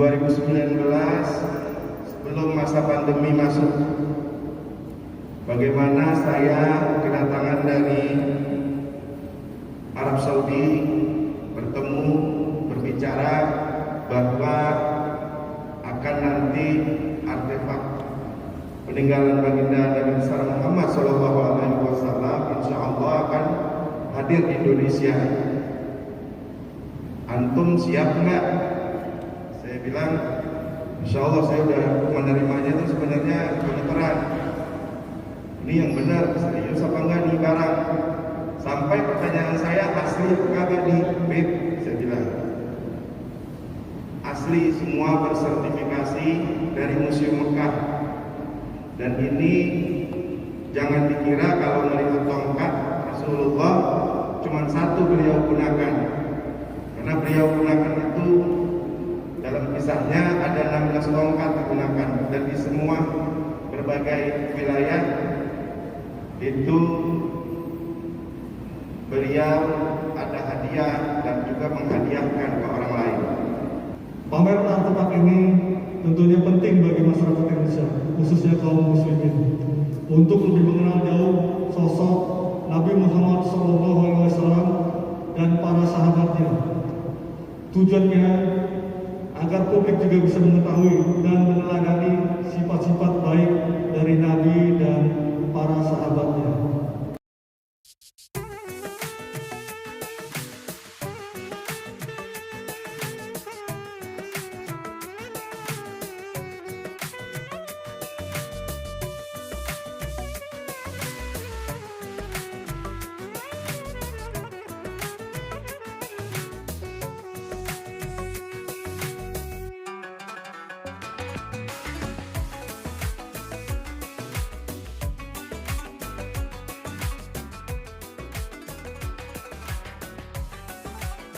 2019 sebelum masa pandemi masuk, bagaimana saya kedatangan dari Arab Saudi bertemu, berbicara bahwa akan nanti artefak peninggalan baginda Nabi besar Muhammad SAW insya Allah akan hadir di Indonesia. Antum siap nggak? Saya bilang, insya Allah saya udah menerimanya itu sebenarnya beneran. Ini yang benar, serius apa enggak nih barang? Sampai pertanyaan saya, asli apa kagak nih? Beb, saya bilang asli, semua bersertifikasi dari Museum Mekah. Dan ini jangan dikira kalau melihat tongkat Rasulullah cuma satu beliau gunakan, karena beliau gunakan itu dalam kisahnya ada 16 tongkat digunakan, dan di semua berbagai wilayah itu beliau ada hadiah dan juga menghadiahkan ke orang lain. Pameran artefak ini tentunya penting bagi masyarakat Indonesia, khususnya kaum muslimin, untuk lebih mengenal jauh sosok Nabi Muhammad SAW dan para sahabatnya. Tujuannya agar publik juga bisa mengetahui dan meneladani sifat-sifat